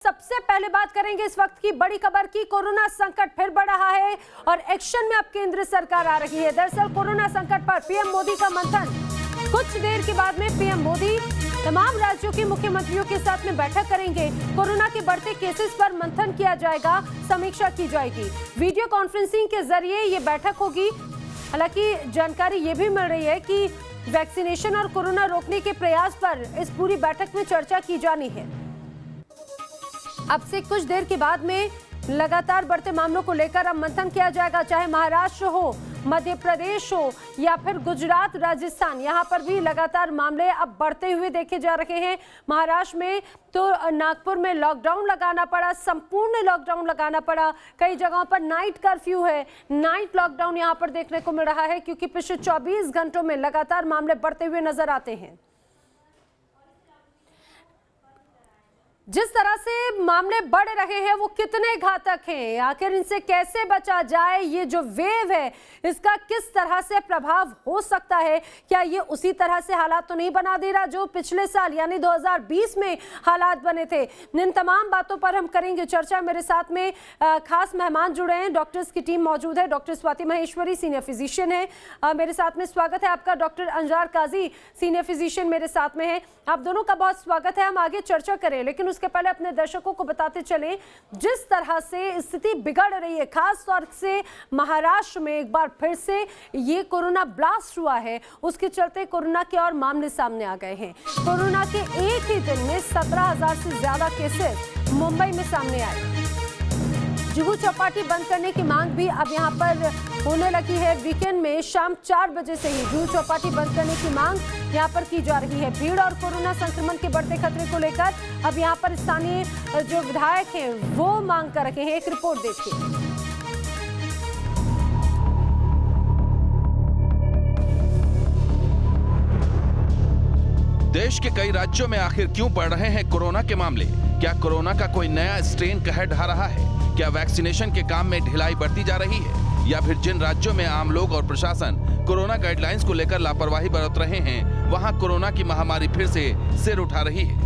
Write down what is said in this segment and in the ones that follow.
सबसे पहले बात करेंगे इस वक्त की बड़ी खबर की। कोरोना संकट फिर बढ़ रहा है और एक्शन में अब केंद्र सरकार आ रही है। दरअसल कोरोना संकट पर पीएम मोदी का मंथन। कुछ देर के बाद में पीएम मोदी तमाम राज्यों के मुख्यमंत्रियों के साथ में बैठक करेंगे। कोरोना के बढ़ते केसेस पर मंथन किया जाएगा, समीक्षा की जाएगी। वीडियो कॉन्फ्रेंसिंग के जरिए ये बैठक होगी। हालांकि जानकारी ये भी मिल रही है कि वैक्सीनेशन और कोरोना रोकने के प्रयास पर इस पूरी बैठक में चर्चा की जानी है। अब से कुछ देर के बाद में लगातार बढ़ते मामलों को लेकर अब मंथन किया जाएगा, चाहे महाराष्ट्र हो, मध्य प्रदेश हो या फिर गुजरात, राजस्थान, यहां पर भी लगातार मामले अब बढ़ते हुए देखे जा रहे हैं। महाराष्ट्र में तो नागपुर में लॉकडाउन लगाना पड़ा, संपूर्ण लॉकडाउन लगाना पड़ा। कई जगहों पर नाइट कर्फ्यू है, नाइट लॉकडाउन यहां पर देखने को मिल रहा है, क्योंकि पिछले 24 घंटों में लगातार मामले बढ़ते हुए नजर आते हैं। जिस तरह से मामले बढ़ रहे हैं वो कितने घातक हैं, आखिर इनसे कैसे बचा जाए, ये जो वेव है इसका किस तरह से प्रभाव हो सकता है, क्या ये उसी तरह से हालात तो नहीं बना दे रहा जो पिछले साल यानी 2020 में हालात बने थे। इन तमाम बातों पर हम करेंगे चर्चा। मेरे साथ में खास मेहमान जुड़े हैं, डॉक्टर्स की टीम मौजूद है। Doctor Swati Maheshwari senior physician है मेरे साथ में, स्वागत है आपका। डॉक्टर अंजार काजी सीनियर फिजिशियन मेरे साथ में है, आप दोनों का बहुत स्वागत है। हम आगे चर्चा करें, लेकिन उसके पहले अपने दर्शकों को बताते चलें जिस तरह से स्थिति बिगड़ रही है, खास तौर से महाराष्ट्र में एक बार फिर से ये कोरोना ब्लास्ट हुआ है, उसके चलते कोरोना के और मामले सामने आ गए हैं। कोरोना के एक ही दिन में 17,000 से ज्यादा केसेस मुंबई में सामने आए। जुहू चौपाटी बंद करने की मांग भी अब यहाँ पर होने लगी है। वीकेंड में शाम 4 बजे से ही जुहू चौपाटी बंद करने की मांग यहाँ पर की जा रही है। भीड़ और कोरोना संक्रमण के बढ़ते खतरे को लेकर अब यहाँ पर स्थानीय जो विधायक हैं वो मांग कर रखे हैं। एक रिपोर्ट देखिए। देश के कई राज्यों में आखिर क्यों बढ़ रहे हैं कोरोना के मामले? क्या कोरोना का कोई नया स्ट्रेन कहर ढा रहा है? क्या वैक्सीनेशन के काम में ढिलाई बढ़ती जा रही है, या फिर जिन राज्यों में आम लोग और प्रशासन कोरोना गाइडलाइंस को लेकर लापरवाही बरत रहे हैं, वहां कोरोना की महामारी फिर से सिर उठा रही है?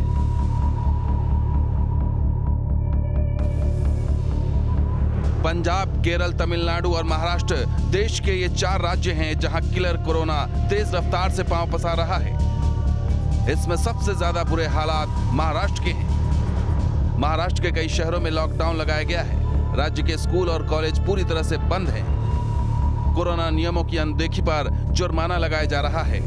पंजाब, केरल, तमिलनाडु और महाराष्ट्र देश के ये 4 राज्य हैं जहां किलर कोरोना तेज रफ्तार से पांव पसार रहा है। इसमें सबसे ज्यादा बुरे हालात महाराष्ट्र के हैं। महाराष्ट्र के कई शहरों में लॉकडाउन लगाया गया है। राज्य के स्कूल और कॉलेज पूरी तरह से बंद हैं। कोरोना नियमों की अनदेखी पर जुर्माना लगाया जा रहा है।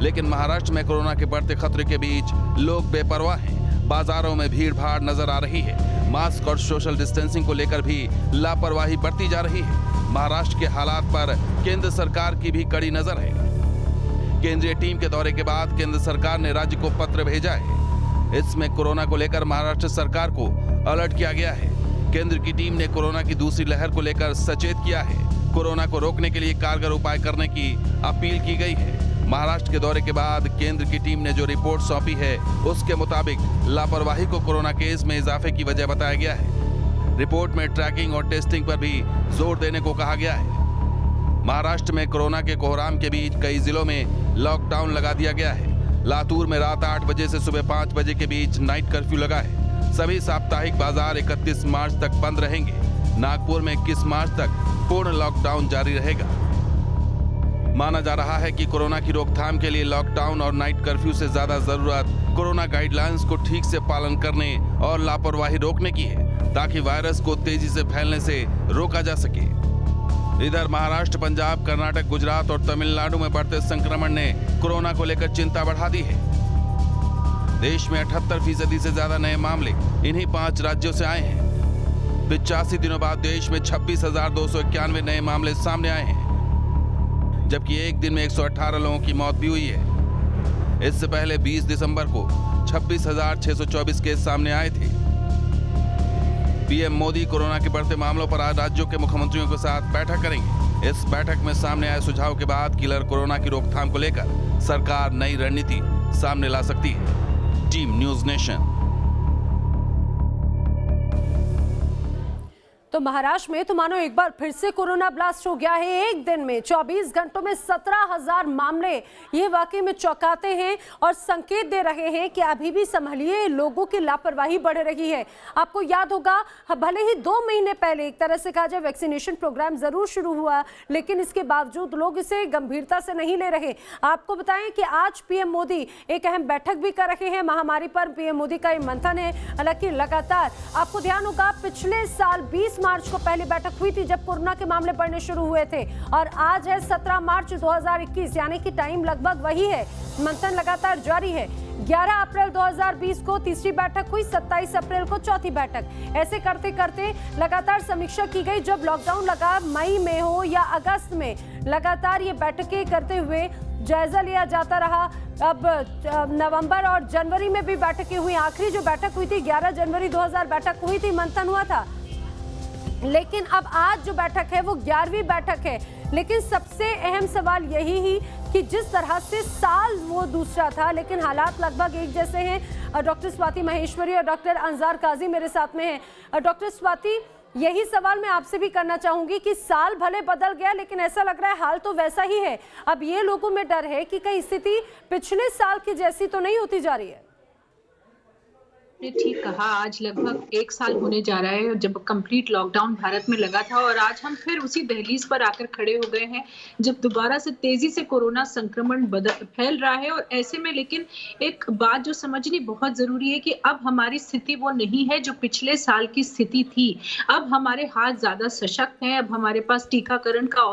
लेकिन महाराष्ट्र में कोरोना के बढ़ते खतरे के बीच लोग बेपरवाह हैं। बाजारों में भीड़ भाड़ नजर आ रही है। मास्क और सोशल डिस्टेंसिंग को लेकर भी लापरवाही बरती जा रही है। महाराष्ट्र के हालात पर केंद्र सरकार की भी कड़ी नजर है। केंद्रीय टीम के दौरे के बाद केंद्र सरकार ने राज्य को पत्र भेजा है। इसमें कोरोना को लेकर महाराष्ट्र सरकार को अलर्ट किया गया है। केंद्र की टीम ने कोरोना की दूसरी लहर को लेकर सचेत किया है। कोरोना को रोकने के लिए कारगर उपाय करने की अपील की गई है। महाराष्ट्र के दौरे के बाद केंद्र की टीम ने जो रिपोर्ट सौंपी है उसके मुताबिक लापरवाही को कोरोना केस में इजाफे की वजह बताया गया है। रिपोर्ट में ट्रैकिंग और टेस्टिंग पर भी जोर देने को कहा गया है। महाराष्ट्र में कोरोना के कोहराम के बीच कई जिलों में लॉकडाउन लगा दिया गया है। लातूर में रात 8 बजे से सुबह 5 बजे के बीच नाइट कर्फ्यू लगा है। सभी साप्ताहिक बाजार 31 मार्च तक बंद रहेंगे। नागपुर में 21 मार्च तक पूर्ण लॉकडाउन जारी रहेगा। माना जा रहा है कि कोरोना की रोकथाम के लिए लॉकडाउन और नाइट कर्फ्यू से ज्यादा जरूरत कोरोना गाइडलाइंस को ठीक से पालन करने और लापरवाही रोकने की है, ताकि वायरस को तेजी से फैलने से रोका जा सके। इधर महाराष्ट्र, पंजाब, कर्नाटक, गुजरात और तमिलनाडु में बढ़ते संक्रमण ने कोरोना को लेकर चिंता बढ़ा दी है। देश में 78% से ज्यादा नए मामले इन्हीं 5 राज्यों से आए हैं। 85 दिनों बाद देश में 26,291 नए मामले सामने आए हैं, जबकि एक दिन में 118 लोगों की मौत भी हुई है। इससे पहले 20 दिसंबर को 26,624 केस सामने आए थे। पीएम मोदी कोरोना के बढ़ते मामलों पर आज राज्यों के मुख्यमंत्रियों के साथ बैठक करेंगे। इस बैठक में सामने आए सुझाव के बाद किलर कोरोना की रोकथाम को लेकर सरकार नई रणनीति सामने ला सकती है। Team news nation. तो महाराष्ट्र में तो मानो एक बार फिर से कोरोना ब्लास्ट हो गया है। एक दिन में 24 घंटों में 17,000 मामले, ये वाकई में चौंकाते हैं और संकेत दे रहे हैं कि अभी भी संभलिए, लोगों की लापरवाही बढ़ रही है। आपको याद होगा, भले ही 2 महीने पहले एक तरह से कहा जाए वैक्सीनेशन प्रोग्राम जरूर शुरू हुआ, लेकिन इसके बावजूद लोग इसे गंभीरता से नहीं ले रहे। आपको बताएं कि आज पीएम मोदी एक अहम बैठक भी कर रहे हैं। महामारी पर पीएम मोदी का ये मंथन है। हालांकि लगातार आपको ध्यान होगा, पिछले साल 20 मार्च को पहली बैठक हुई थी जब कोरोना के मामले बढ़ने शुरू हुए थे, और आज है 17 मार्च 2021, यानी कि टाइम लगभग वही है। मंथन लगातार जारी है। 11 अप्रैल 2020 को तीसरी बैठक हुई, 27 अप्रैल को चौथी बैठक। ऐसे करते करते लगातार समीक्षा की गई। जब लॉकडाउन लगा, मई में हो या अगस्त में, लगातार ये बैठकें करते हुए जायजा लिया जाता रहा। अब नवंबर और जनवरी में भी बैठकें हुई। आखिरी जो बैठक हुई थी 11 जनवरी 2000 बैठक हुई थी, मंथन हुआ था। लेकिन अब आज जो बैठक है वो 11वीं बैठक है। लेकिन सबसे अहम सवाल यही ही कि जिस तरह से साल वो दूसरा था, लेकिन हालात लगभग एक जैसे हैं। डॉक्टर स्वाति महेश्वरी और डॉक्टर अंजार काजी मेरे साथ में हैं। डॉक्टर स्वाति, यही सवाल मैं आपसे भी करना चाहूंगी कि साल भले बदल गया, लेकिन ऐसा लग रहा है हाल तो वैसा ही है। अब ये लोगों में डर है कि कहीं स्थिति पिछले साल की जैसी तो नहीं होती जा रही है। ठीक कहा, आज लगभग 1 साल होने जा रहा है जब कंप्लीट लॉकडाउन भारत में लगा था, और आज हम फिर उसी दहलीज पर आकर खड़े हो गए हैं जब दोबारा से तेजी से कोरोना संक्रमण फैल रहा है। और ऐसे में लेकिन एक बात जो समझनी बहुत जरूरी है कि अब हमारी स्थिति वो नहीं है जो पिछले साल की स्थिति थी। अब हमारे हाथ ज्यादा सशक्त हैं। अब हमारे पास टीकाकरण का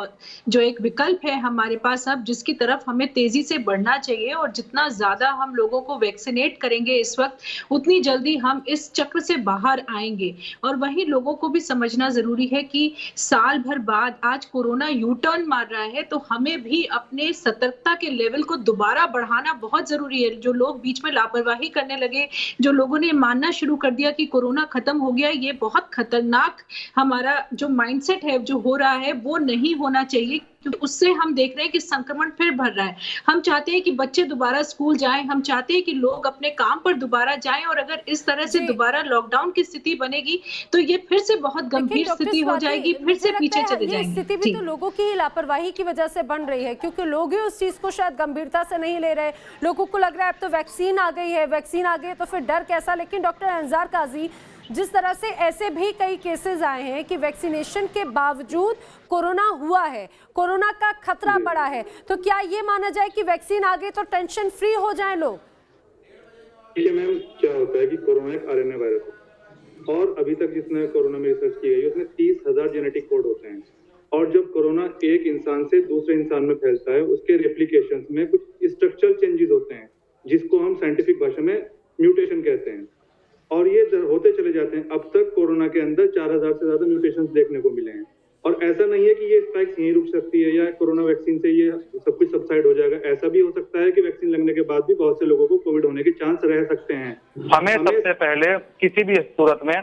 जो एक विकल्प है हमारे पास, अब जिसकी तरफ हमें तेजी से बढ़ना चाहिए। और जितना ज्यादा हम लोगों को वैक्सीनेट करेंगे इस वक्त, उतनी जल्दी हम इस चक्र से बाहर आएंगे। और वहीं लोगों को भी समझना जरूरी है कि साल भर बाद आज कोरोना यू टर्न मार रहा है, तो हमें भी अपने सतर्कता के लेवल को दोबारा बढ़ाना बहुत जरूरी है। जो लोग बीच में लापरवाही करने लगे, जो लोगों ने मानना शुरू कर दिया कि कोरोना खत्म हो गया, ये बहुत खतरनाक हमारा जो माइंडसेट है जो हो रहा है वो नहीं होना चाहिए, क्योंकि उससे हम देख रहे हैं कि संक्रमण फिर बढ़ रहा है। हम चाहते हैं कि बच्चे दोबारा स्कूल जाएं, हम चाहते हैं कि लोग अपने काम पर दोबारा जाएं, और अगर इस तरह से दोबारा लॉकडाउन की स्थिति बनेगी तो ये फिर से बहुत गंभीर स्थिति हो जाएगी, फिर से पीछे चले जाएंगे। स्थिति भी तो लोगों की लापरवाही की वजह से बन रही है, क्योंकि लोग ही उस चीज को शायद गंभीरता से नहीं ले रहे। लोगों को लग रहा है अब तो वैक्सीन आ गई है, वैक्सीन आ गई तो फिर डर कैसा। लेकिन डॉक्टर अंजार काजी, जिस तरह से ऐसे भी कई केसेस आए हैं कि वैक्सीनेशन के बावजूद कोरोना हुआ है, कोरोना का खतरा बढ़ा है, तो क्या ये माना जाए कि वैक्सीन आ गई तो टेंशन फ्री हो जाएं लोग? देखिए मैम, क्या होता है कि कोरोना एक आरएनए वायरस है, और अभी तक जिसने कोरोना में रिसर्च की गई है उसमें 30,000 जेनेटिक कोड होते हैं। और जब कोरोना एक इंसान से दूसरे इंसान में फैलता है, उसके रेप्लिकेशंस में कुछ स्ट्रक्चरल चेंजेस होते हैं, जिसको हम साइंटिफिक भाषा में म्यूटेशन कहते हैं, और ये होते चले जाते हैं। अब तक कोरोना के अंदर 4,000 से ज्यादा म्यूटेशंस देखने को मिले हैं। और ऐसा नहीं है कि ये स्पाइक्स यहीं रुक सकती है या कोरोना वैक्सीन से ये सब कुछ सबसाइड हो जाएगा। ऐसा भी हो सकता है कि वैक्सीन लगने के बाद भी बहुत से लोगों को कोविड होने के चांस रह सकते हैं। हमें सबसे पहले किसी भी सूरत में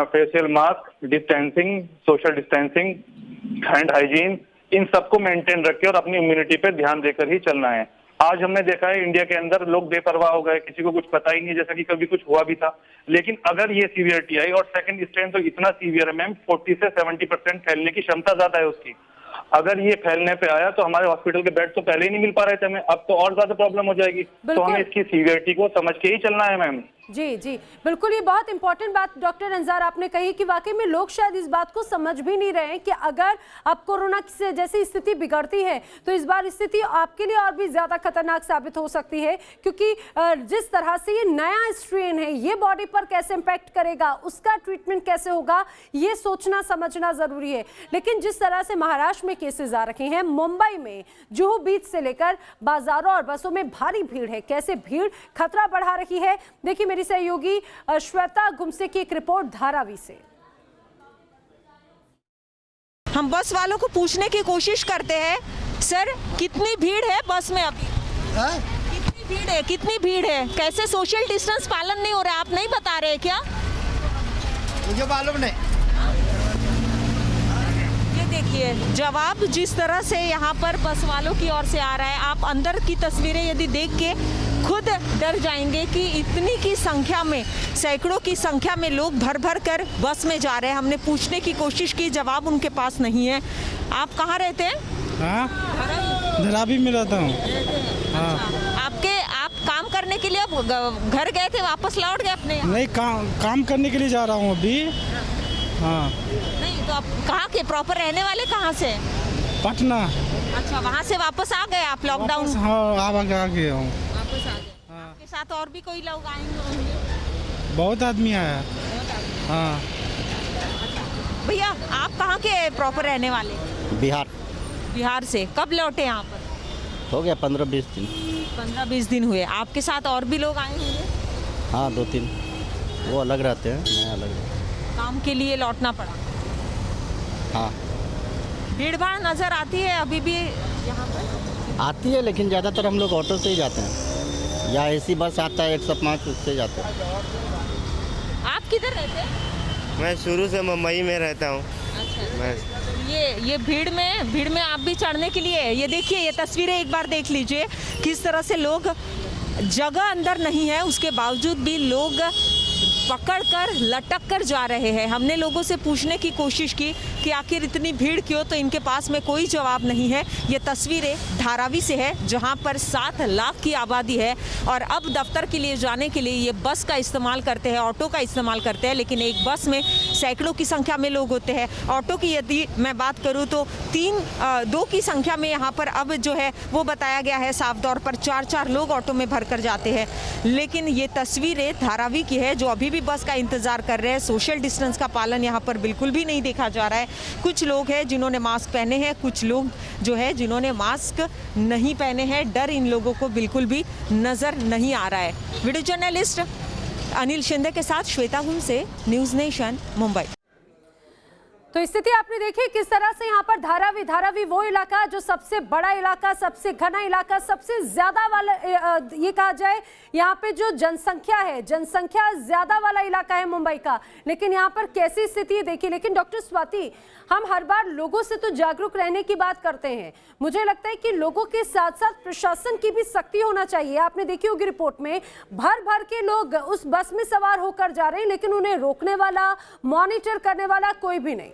facial mask, distancing, social distancing, hand hygiene, इन सबको मेंटेन रख के और अपनी इम्यूनिटी पे ध्यान देकर ही चलना है। आज हमने देखा है इंडिया के अंदर लोग बेपरवाह हो गए, किसी को कुछ पता ही नहीं, जैसा कि कभी कुछ हुआ भी था। लेकिन अगर ये सीवियरिटी आई, और सेकंड स्ट्रेन तो इतना सीवियर है मैम, 40 से 70% फैलने की क्षमता ज्यादा है उसकी। अगर ये फैलने पे आया तो हमारे हॉस्पिटल के बेड तो पहले ही नहीं मिल पा रहे थे हमें, अब तो और ज्यादा प्रॉब्लम हो जाएगी। तो हमें इसकी सीवियरिटी को समझ के ही चलना है मैम। जी जी बिल्कुल, ये बहुत इंपॉर्टेंट बात डॉक्टर अंजार आपने कही कि वाकई में लोग शायद इस बात को समझ भी नहीं रहे हैं कि अगर अब कोरोना से जैसी स्थिति बिगड़ती है तो इस बार स्थिति आपके लिए और भी ज्यादा खतरनाक साबित हो सकती है, क्योंकि जिस तरह से ये नया स्ट्रेन है ये बॉडी पर कैसे इंपैक्ट करेगा, उसका ट्रीटमेंट कैसे होगा, ये सोचना समझना जरूरी है। लेकिन जिस तरह से महाराष्ट्र में केसेस आ रखे हैं, मुंबई में जुहू बीच से लेकर बाजारों और बसों में भारी भीड़ है, कैसे भीड़ खतरा बढ़ा रही है। देखिए मेरी सहयोगी श्वेता गुमसे की एक रिपोर्ट धारावी से। हम बस वालों को पूछने की कोशिश करते हैं, सर कितनी भीड़ है बस में अभी? कितनी भीड़ है? कैसे सोशल डिस्टेंस पालन नहीं हो रहा है, आप नहीं बता रहे क्या? मुझे मालूम नहीं। ये देखिए जवाब जिस तरह से यहाँ पर बस वालों की ओर से आ रहा है, आप अंदर की तस्वीरें यदि देख के खुद डर जाएंगे कि इतनी की संख्या में, सैकड़ों की संख्या में लोग भर भर कर बस में जा रहे हैं। हमने पूछने की कोशिश की, जवाब उनके पास नहीं है। आप कहाँ रहते हैं? हाँ, धरावी में रहता हूँ। हाँ। आप काम करने के लिए घर गए थे, वापस लौट गए अपने यहाँ? नहीं, काम करने के लिए जा रहा हूँ अभी। हाँ। नहीं तो आप कहाँ के प्रॉपर रहने वाले, कहाँ से? पटना। अच्छा, वहाँ से वापस आ गए आप लॉकडाउन? हाँ, आ गया हूँ। वापस आ गए। हाँ। आपके साथ और भी कोई लोग आएंगे होंगे? बहुत आदमी आया। हाँ। भैया आप कहाँ के प्रॉपर रहने वाले? बिहार से। कब लौटे यहाँ पर? हो गया 15-20 दिन। 15-20 दिन हुए। आपके साथ और भी लोग आए होंगे? हाँ, 2-3। वो अलग रहते हैं, मैं अलग रहता हूँ। काम के लिए लौटना पड़ा? हाँ। भीड़ भाड़ नजर आती है अभी भी यहाँ पर? आती है, लेकिन ज़्यादातर हम लोग ऑटो से ही जाते हैं, या ऐसी बस आता है 105 उससे जाते हैं। आप किधर रहते हैं? मैं शुरू से मुंबई में रहता हूँ। अच्छा। ये भीड़ में आप भी चढ़ने के लिए, ये देखिए, ये तस्वीरें एक बार देख लीजिए किस तरह से लोग, जगह अंदर नहीं है उसके बावजूद भी लोग पकड़ कर लटक कर जा रहे हैं। हमने लोगों से पूछने की कोशिश की कि आखिर इतनी भीड़ क्यों, तो इनके पास में कोई जवाब नहीं है। ये तस्वीरें धारावी से है जहां पर 7 लाख की आबादी है और अब दफ्तर के लिए जाने के लिए ये बस का इस्तेमाल करते हैं, ऑटो का इस्तेमाल करते हैं, लेकिन एक बस में सैकड़ों की संख्या में लोग होते हैं। ऑटो की यदि मैं बात करूँ तो 2 की संख्या में यहाँ पर अब जो है वो बताया गया है साफ तौर पर 4-4 लोग ऑटो में भर कर जाते हैं। लेकिन ये तस्वीरें धारावी की है जो अभी भी बस का इंतजार कर रहे हैं। सोशल डिस्टेंस का पालन यहाँ पर बिल्कुल भी नहीं देखा जा रहा है। कुछ लोग हैं जिन्होंने मास्क पहने हैं, कुछ लोग जो है जिन्होंने मास्क नहीं पहने हैं। डर इन लोगों को बिल्कुल भी नजर नहीं आ रहा है। वीडियो जर्नलिस्ट अनिल शिंदे के साथ श्वेता हुन से न्यूज़ नेशन, मुंबई। तो स्थिति आपने देखी किस तरह से यहाँ पर धारावी वो इलाका जो सबसे बड़ा इलाका, सबसे घना इलाका, सबसे ज्यादा वाला, ये कहा जाए यहाँ पे जो जनसंख्या ज्यादा वाला इलाका है मुंबई का। लेकिन यहाँ पर कैसी स्थिति है देखिए। लेकिन डॉक्टर स्वाति, हम हर बार लोगों से तो जागरूक रहने की बात करते हैं, मुझे लगता है कि लोगों के साथ साथ प्रशासन की भी सख्ती होना चाहिए। आपने देखी होगी रिपोर्ट में भर भर के लोग उस बस में सवार होकर जा रहे हैं, लेकिन उन्हें रोकने वाला, मॉनिटर करने वाला कोई भी नहीं।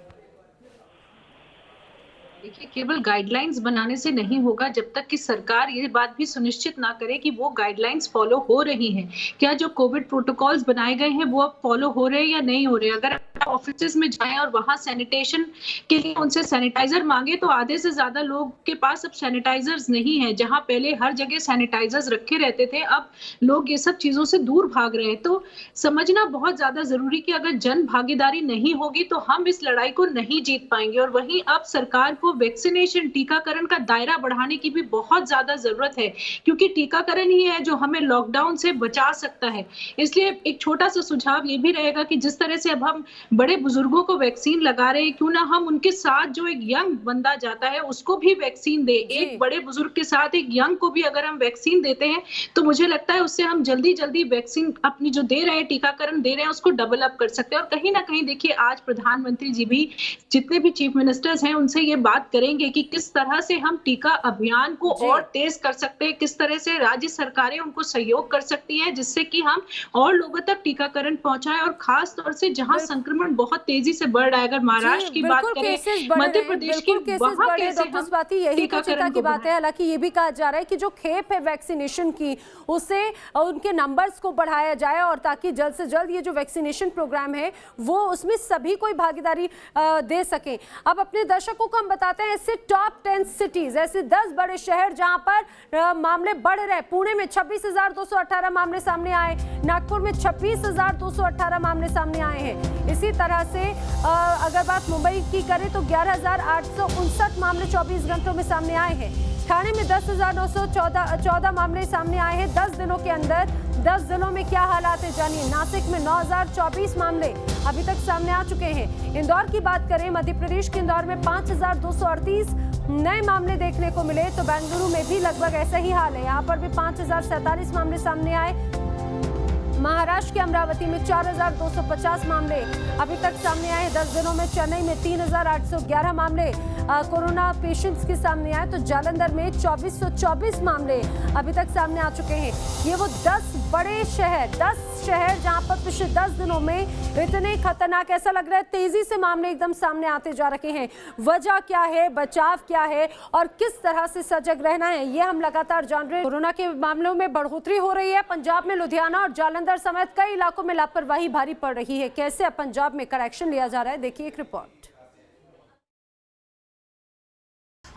देखिए, केवल गाइडलाइंस बनाने से नहीं होगा जब तक कि सरकार ये बात भी सुनिश्चित ना करे कि वो गाइडलाइंस फॉलो हो रही हैं। क्या जो कोविड प्रोटोकॉल्स बनाए गए हैं वो अब फॉलो हो रहे हैं या नहीं हो रहे। अगर ऑफिसेज में जाएं और वहां सैनिटेशन के लिए उनसे सैनिटाइजर मांगे तो आधे से ज्यादा लोग के पास अब सैनिटाइजर्स नहीं है। जहां पहले हर जगह सैनिटाइजर्स रखे रहते थे, अब लोग ये सब चीजों से दूर भाग रहे हैं। तो समझना बहुत ज्यादा जरूरी कि अगर जन भागीदारी नहीं होगी तो हम इस लड़ाई को नहीं जीत पाएंगे। और वहीं अब सरकार को वैक्सीनेशन, टीकाकरण का दायरा बढ़ाने की भी बहुत ज्यादा जरूरत है, क्योंकि टीकाकरण ही है जो हमें लॉकडाउन से बचा सकता है। इसलिए एक छोटा सा सुझाव ये भी रहेगा कि जिस तरह से अब हम बड़े बुजुर्गों को वैक्सीन लगा रहे हैं, क्यों ना हम उनके साथ जो एक यंग बंदा जाता है उसको भी वैक्सीन दे। एक बड़े बुजुर्ग के साथ एक यंग को भी अगर हम वैक्सीन देते हैं तो मुझे लगता है उससे हम जल्दी वैक्सीन अपनी जो दे रहे हैं, टीकाकरण दे रहे हैं, उसको डबल अप कर सकते हैं। और कहीं ना कहीं देखिए, आज प्रधानमंत्री जी भी, जितने भी चीफ मिनिस्टर्स हैं, उनसे ये बात करेंगे कि किस तरह से हम टीका अभियान को और तेज कर सकते हैं, किस तरह से राज्य सरकारें उनको सहयोग कर सकती हैं, जिससे कि हम और लोगों तक टीकाकरण पहुंचाएं। और खास तौर से जहां संक्रमण बहुत तेजी से बढ़ रहा है, अगर महाराष्ट्र की बात करें, मध्य प्रदेश की, वहां कैसे डॉक्टर स्वाति, यही तो चिंता की बात है। हालांकि ये भी कहा जा रहा है कि जो खेप है वैक्सीनेशन की, उससे उनके नंबर्स को बढ़ाया जाए और ताकि जल्द से जल्द ये जो वैक्सीनेशन प्रोग्राम है वो उसमें सभी कोई भागीदारी दे सके। अब अपने दर्शकों को हम बताते हैं ऐसे टॉप 10 सिटीज, ऐसे 10 बड़े शहर जहां पर मामले बढ़ रहे। पुणे में 26,218 मामले सामने आए, नागपुर में 26,218 मामले सामने आए हैं। इसी तरह से अगर बात मुंबई की करें तो 11,859 मामले 24 घंटों में सामने आए हैं। ठाणे में 10,914 मामले सामने आए हैं 10 दिनों के अंदर। 10 दिनों में क्या हालात है जानिए। नासिक में 9,024 मामले अभी तक सामने आ चुके हैं। इंदौर की बात करें, मध्य प्रदेश के इंदौर में 5,238 नए मामले देखने को मिले। तो बेंगलुरु में भी लगभग ऐसा ही हाल है, यहाँ पर भी 5,047 मामले सामने आए। महाराष्ट्र के अमरावती में 4,250 मामले अभी तक सामने आए। 10 दिनों में चेन्नई में 3,811 मामले कोरोना पेशेंट्स के सामने आए, तो जालंधर में 2,424 मामले अभी तक सामने आ चुके हैं। ये वो 10 बड़े शहर, 10 शहर जहां पर पिछले 10 दिनों में इतने खतरनाक, ऐसा लग रहा है तेजी से मामले एकदम सामने आते जा रहे हैं। वजह क्या है, बचाव क्या है और किस तरह से सजग रहना है, ये हम लगातार जान रहे हैं। कोरोना के मामलों में बढ़ोतरी हो रही है। पंजाब में लुधियाना और जालंधर समेत कई इलाकों में लापरवाही भारी पड़ रही है। कैसे अब पंजाब में करेक्शन लिया जा रहा है, देखिए एक रिपोर्ट।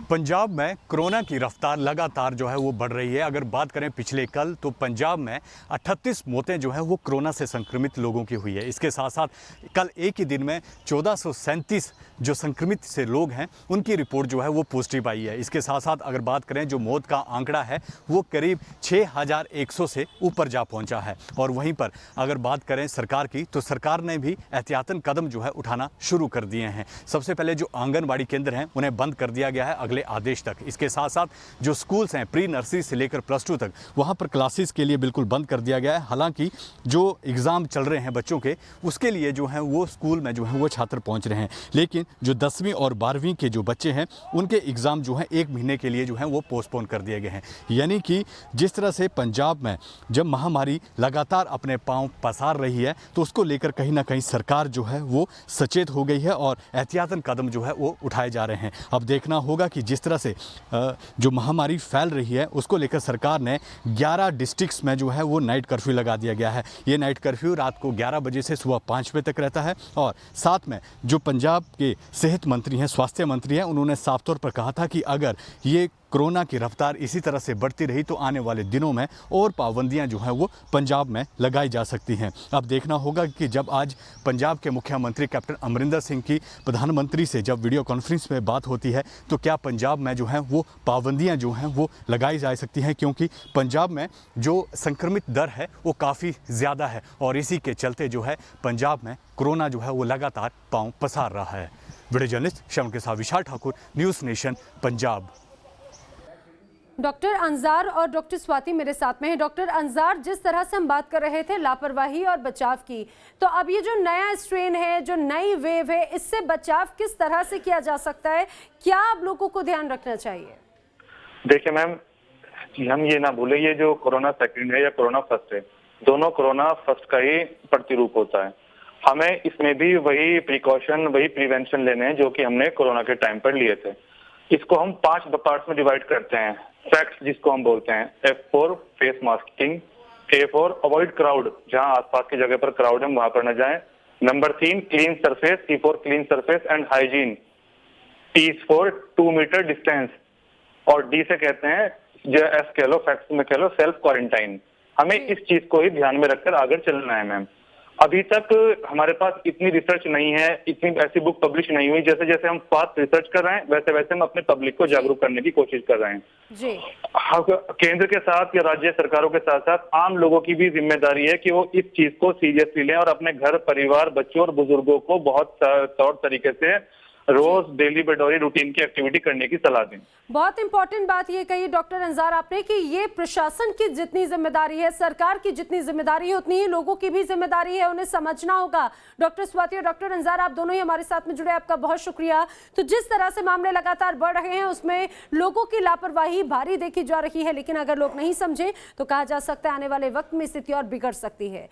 पंजाब में कोरोना की रफ्तार लगातार जो है वो बढ़ रही है। अगर बात करें पिछले कल, तो पंजाब में 38 मौतें जो है वो कोरोना से संक्रमित लोगों की हुई है। इसके साथ साथ कल एक ही दिन में 1437 जो संक्रमित से लोग हैं उनकी रिपोर्ट जो है वो पॉजिटिव आई है। इसके साथ साथ अगर बात करें जो मौत का आंकड़ा है वो करीब 6,100 से ऊपर जा पहुंचा है। और वहीं पर अगर बात करें सरकार की, तो सरकार ने भी एहतियातन कदम जो है उठाना शुरू कर दिए हैं। सबसे पहले जो आंगनबाड़ी केंद्र हैं उन्हें बंद कर दिया गया है अगले आदेश तक। इसके साथ साथ जो स्कूल्स हैं प्री नर्सरी से लेकर +2 तक, वहां पर क्लासेस के लिए बिल्कुल बंद कर दिया गया है। हालांकि जो एग्ज़ाम चल रहे हैं बच्चों के, उसके लिए जो है वो स्कूल में जो है वो छात्र पहुंच रहे हैं। लेकिन जो 10वीं और 12वीं के जो बच्चे हैं उनके एग्ज़ाम जो हैं 1 महीने के लिए जो है वो पोस्टपोन कर दिए गए हैं। यानी कि जिस तरह से पंजाब में जब महामारी लगातार अपने पांव पसार रही है, तो उसको लेकर कहीं ना कहीं सरकार जो है वो सचेत हो गई है और एहतियातन कदम जो है वो उठाए जा रहे हैं। अब देखना होगा कि जिस तरह से जो महामारी फैल रही है उसको लेकर सरकार ने 11 डिस्ट्रिक्ट्स में जो है वो नाइट कर्फ्यू लगा दिया गया है। ये नाइट कर्फ्यू रात को 11 बजे से सुबह 5 बजे तक रहता है। और साथ में जो पंजाब के सेहत मंत्री हैं, स्वास्थ्य मंत्री हैं, उन्होंने साफ तौर पर कहा था कि अगर ये कोरोना की रफ्तार इसी तरह से बढ़ती रही तो आने वाले दिनों में और पाबंदियां जो हैं वो पंजाब में लगाई जा सकती हैं। अब देखना होगा कि जब आज पंजाब के मुख्यमंत्री कैप्टन अमरिंदर सिंह की प्रधानमंत्री से जब वीडियो कॉन्फ्रेंस में बात होती है, तो क्या पंजाब में जो है वो पाबंदियां जो हैं वो लगाई जा सकती हैं, क्योंकि पंजाब में जो संक्रमित दर है वो काफ़ी ज़्यादा है और इसी के चलते जो है पंजाब में कोरोना जो है वो लगातार पांव पसार रहा है। वीडियो जर्नलिस्ट श्रवण के साथ Vishal Thakur, News Nation Punjab. Doctor Anjar और डॉक्टर स्वाति मेरे साथ में हैं। डॉक्टर अंजार, जिस तरह से हम बात कर रहे थे लापरवाही और बचाव की, तो अब ये जो नया स्ट्रेन है, जो नई वेव है, इससे बचाव किस तरह से किया जा सकता है? क्या अब लोगों को ध्यान रखना चाहिए? देखिए मैम, हम ये ना भूले, ये जो कोरोना सेकंड है या कोरोना फर्स्ट है, दोनों कोरोना फर्स्ट का ही प्रतिरूप होता है। हमें इसमें भी वही प्रिकॉशन, वही प्रिवेंशन लेने हैं जो कि हमने कोरोना के टाइम पर लिए थे। इसको हम 5 पार्ट्स में डिवाइड करते हैं। फैक्ट्स जिसको हम बोलते हैं, F4 face masking, A4 avoid crowd, जहां आसपास की जगह पर क्राउड है वहां पर न जाएं। Number 3 clean surface, C4 clean surface and hygiene, T4 2 metre distance, और D से कहते हैं जो S कह लो, फैक्ट्स में कह लो, सेल्फ क्वारंटाइन। हमें इस चीज को ही ध्यान में रखकर आगे चलना है मैम। अभी तक हमारे पास इतनी रिसर्च नहीं है, इतनी ऐसी बुक पब्लिश नहीं हुई। जैसे जैसे हम फास्ट रिसर्च कर रहे हैं, वैसे वैसे हम अपने पब्लिक को जागरूक करने की कोशिश कर रहे हैं जी। केंद्र के साथ या राज्य सरकारों के साथ साथ आम लोगों की भी जिम्मेदारी है कि वो इस चीज को सीरियसली लें और अपने घर परिवार, बच्चों और बुजुर्गों को बहुत तौर तरीके से रोज डेली बेडोरी रूटीन की एक्टिविटी करने की सलाह दें। बहुत इंपॉर्टेंट बात ये कही डॉक्टर अंजार आपने कि ये प्रशासन की जितनी जिम्मेदारी है, सरकार की जितनी जिम्मेदारी है, उतनी ही लोगों की भी जिम्मेदारी है, उन्हें समझना होगा। डॉक्टर स्वाति और डॉक्टर अंजार, आप दोनों ही हमारे साथ में जुड़े, आपका बहुत शुक्रिया। तो जिस तरह से मामले लगातार बढ़ रहे हैं उसमें लोगों की लापरवाही भारी देखी जा रही है, लेकिन अगर लोग नहीं समझे तो कहा जा सकता है आने वाले वक्त में स्थिति और बिगड़ सकती है।